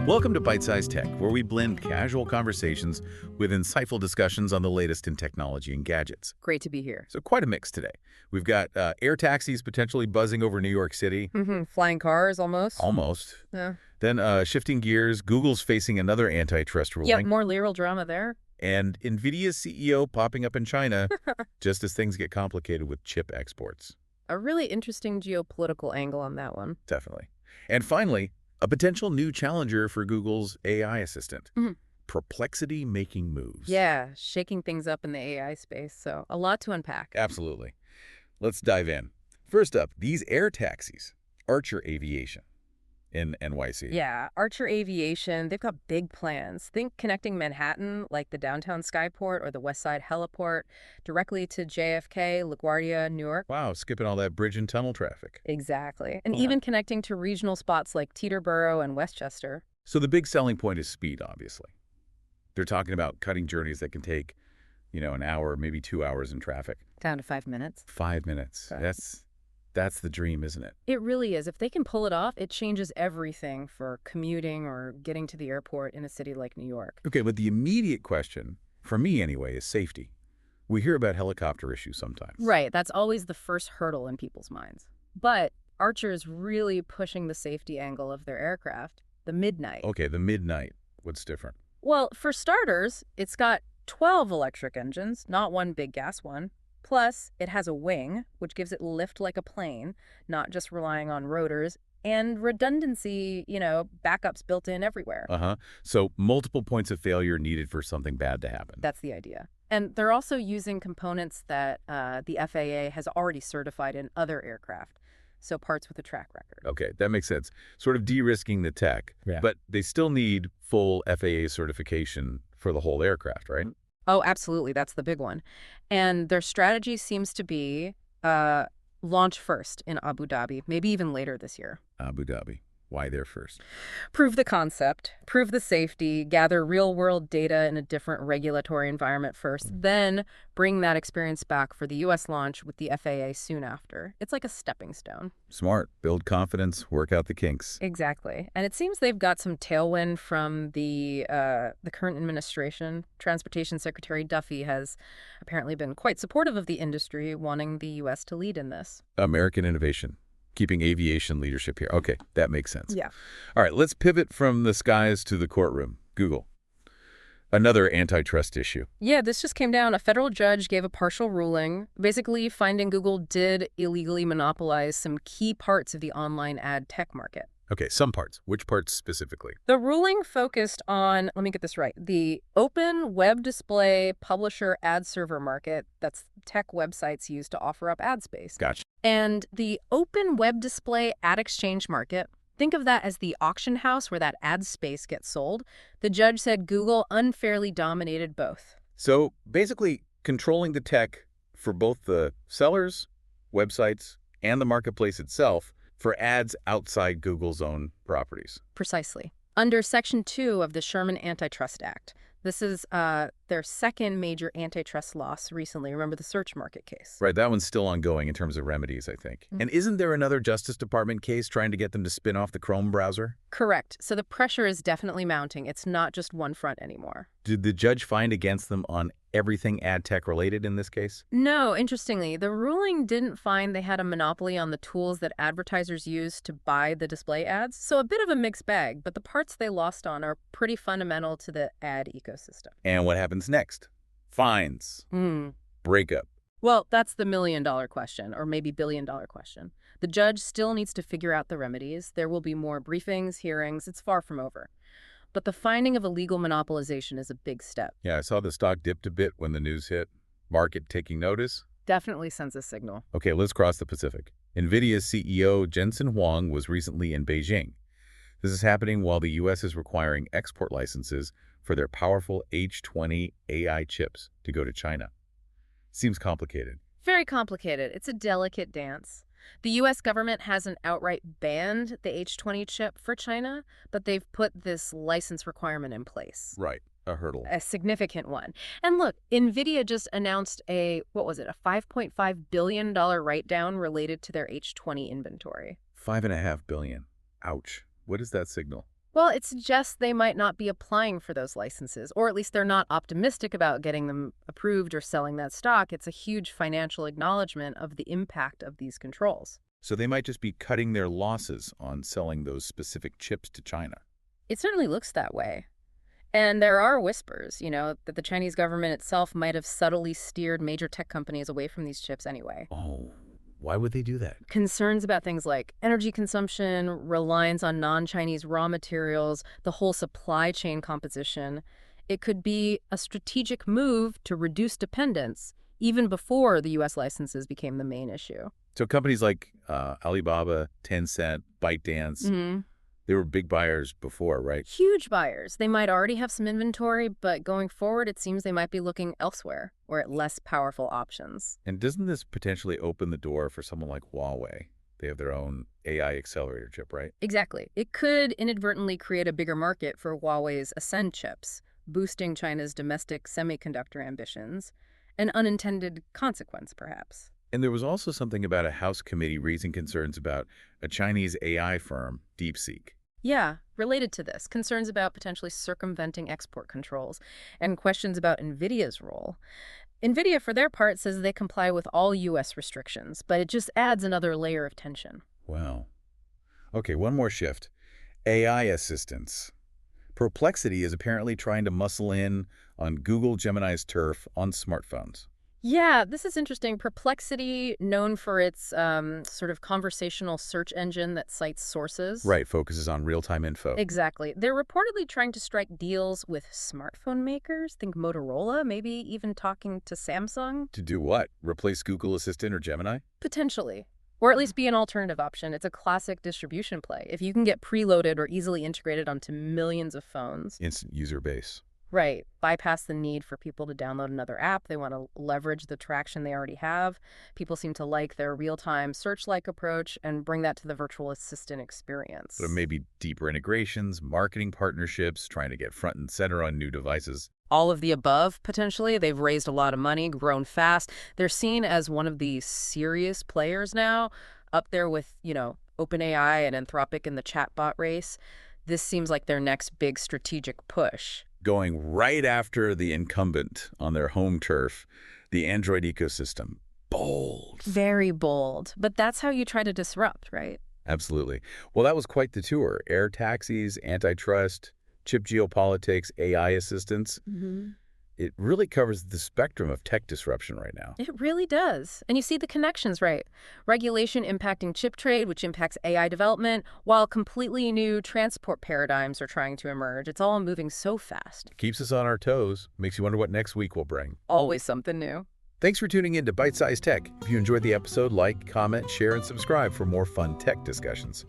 Welcome to Byte-Sized Tech, where we blend casual conversations with insightful discussions on the latest in technology and gadgets. Great to be here. So quite a mix today. We've got air taxis potentially buzzing over New York City. Flying cars, almost. Almost. Yeah. Then shifting gears, Google's facing another antitrust ruling. Yep, more legal drama there. And NVIDIA's CEO popping up in China just as things get complicated with chip exports. A really interesting geopolitical angle on that one. Definitely. And finally, a potential new challenger for Google's AI assistant. Perplexity making moves. Yeah, shaking things up in the AI space, so a lot to unpack. Absolutely. Let's dive in. First up, these air taxis, Archer Aviation in NYC. Yeah, Archer Aviation, they've got big plans. Think connecting Manhattan, like the downtown Skyport or the West Side Heliport, directly to JFK, LaGuardia, Newark. Wow, skipping all that bridge and tunnel traffic. Exactly. And even connecting to regional spots like Teterboro and Westchester. So the big selling point is speed, obviously. They're talking about cutting journeys that can take, an hour, maybe 2 hours in traffic. Down to 5 minutes. 5 minutes. Right. That's the dream, isn't it? It really is. If they can pull it off, it changes everything for commuting or getting to the airport in a city like New York. Okay, but the immediate question, for me anyway, is safety. We hear about helicopter issues sometimes. Right. That's always the first hurdle in people's minds. But Archer is really pushing the safety angle of their aircraft, the Midnight. Okay, the Midnight. What's different? Well, for starters, it's got 12 electric engines, not one big gas one. Plus, it has a wing, which gives it lift like a plane, not just relying on rotors, and redundancy, backups built in everywhere. So multiple points of failure needed for something bad to happen. That's the idea. And they're also using components that the FAA has already certified in other aircraft, so parts with a track record. Okay, that makes sense. Sort of de-risking the tech, but they still need full FAA certification for the whole aircraft, right? Oh, absolutely. That's the big one. And their strategy seems to be launch first in Abu Dhabi, maybe even later this year. Abu Dhabi. Why there first? Prove the concept, prove the safety, gather real-world data in a different regulatory environment first, then bring that experience back for the U.S. launch with the FAA soon after. It's like a stepping stone. Smart. Build confidence, work out the kinks. Exactly. And it seems they've got some tailwind from the current administration. Transportation Secretary Duffy has apparently been quite supportive of the industry, wanting the U.S. to lead in this. American innovation. Keeping aviation leadership here. Okay, that makes sense. Yeah. All right, let's pivot from the skies to the courtroom. Google. Another antitrust issue. Yeah, this just came down. A federal judge gave a partial ruling, basically finding Google did illegally monopolize some key parts of the online ad tech market. Okay, some parts. Which parts specifically? The ruling focused on, let me get this right, the open web display publisher ad server market. That's tech websites used to offer up ad space. Gotcha. And the open web display ad exchange market, think of that as the auction house where that ad space gets sold. The judge said Google unfairly dominated both. So basically controlling the tech for both the sellers, websites, and the marketplace itself for ads outside Google's own properties. Precisely. Under Section 2 of the Sherman Antitrust Act. This is their second major antitrust loss recently. Remember the search market case? Right, that one's still ongoing in terms of remedies, I think. And isn't there another Justice Department case trying to get them to spin off the Chrome browser? Correct. So the pressure is definitely mounting. It's not just one front anymore. Did the judge find against them on everything ad tech related in this case? No, interestingly, the ruling didn't find they had a monopoly on the tools that advertisers use to buy the display ads. So a bit of a mixed bag, but the parts they lost on are pretty fundamental to the ad ecosystem. And what happens next? Fines. Breakup. Well, that's the million-dollar question, or maybe billion-dollar question. The judge still needs to figure out the remedies. There will be more briefings, hearings. It's far from over. But the finding of illegal monopolization is a big step. Yeah, I saw the stock dipped a bit when the news hit. Market taking notice. Definitely sends a signal. Okay, let's cross the Pacific. NVIDIA's CEO Jensen Huang was recently in Beijing. This is happening while the U.S. is requiring export licenses for their powerful H20 AI chips to go to China. Seems complicated. Very complicated. It's a delicate dance. The U.S. government hasn't outright banned the H20 chip for China, but they've put this license requirement in place. Right. A hurdle. A significant one. And look, NVIDIA just announced a $5.5 billion write-down related to their H20 inventory. $5.5 billion. Ouch. What does that signal? Well, it suggests they might not be applying for those licenses, or at least they're not optimistic about getting them approved or selling that stock. It's a huge financial acknowledgement of the impact of these controls. So they might just be cutting their losses on selling those specific chips to China. It certainly looks that way. And there are whispers, that the Chinese government itself might have subtly steered major tech companies away from these chips anyway. Oh, why would they do that? Concerns about things like energy consumption, reliance on non-Chinese raw materials, the whole supply chain composition. It could be a strategic move to reduce dependence, even before the U.S. licenses became the main issue. So companies like Alibaba, Tencent, ByteDance, they were big buyers before, right? Huge buyers. They might already have some inventory, but going forward, it seems they might be looking elsewhere or at less powerful options. And doesn't this potentially open the door for someone like Huawei? They have their own AI accelerator chip, right? Exactly. It could inadvertently create a bigger market for Huawei's Ascend chips, boosting China's domestic semiconductor ambitions, an unintended consequence, perhaps. And there was also something about a House committee raising concerns about a Chinese AI firm, DeepSeek. Yeah, related to this, concerns about potentially circumventing export controls and questions about NVIDIA's role. NVIDIA, for their part, says they comply with all U.S. restrictions, but it just adds another layer of tension. Wow. Okay, one more shift. AI assistants. Perplexity is apparently trying to muscle in on Google Gemini's turf on smartphones. Yeah, this is interesting. Perplexity, known for its sort of conversational search engine that cites sources. Right, focuses on real-time info. Exactly. They're reportedly trying to strike deals with smartphone makers. Think Motorola, maybe even talking to Samsung. To do what? Replace Google Assistant or Gemini? Potentially. Or at least be an alternative option. It's a classic distribution play. If you can get preloaded or easily integrated onto millions of phones. Instant user base. Right. Bypass the need for people to download another app. They want to leverage the traction they already have. People seem to like their real-time search-like approach and bring that to the virtual assistant experience. But maybe deeper integrations, marketing partnerships, trying to get front and center on new devices. All of the above, potentially. They've raised a lot of money, grown fast. They're seen as one of the serious players now, up there with, OpenAI and Anthropic in the chatbot race. This seems like their next big strategic push. Going right after the incumbent on their home turf, the Android ecosystem. Bold. Very bold. But that's how you try to disrupt, right? Absolutely. Well, that was quite the tour. Air taxis, antitrust, chip geopolitics, AI assistance. It really covers the spectrum of tech disruption right now. It really does. And you see the connections, right? Regulation impacting chip trade, which impacts AI development, while completely new transport paradigms are trying to emerge. It's all moving so fast. Keeps us on our toes. Makes you wonder what next week will bring. Always something new. Thanks for tuning in to Byte-Sized Tech. If you enjoyed the episode, like, comment, share, and subscribe for more fun tech discussions.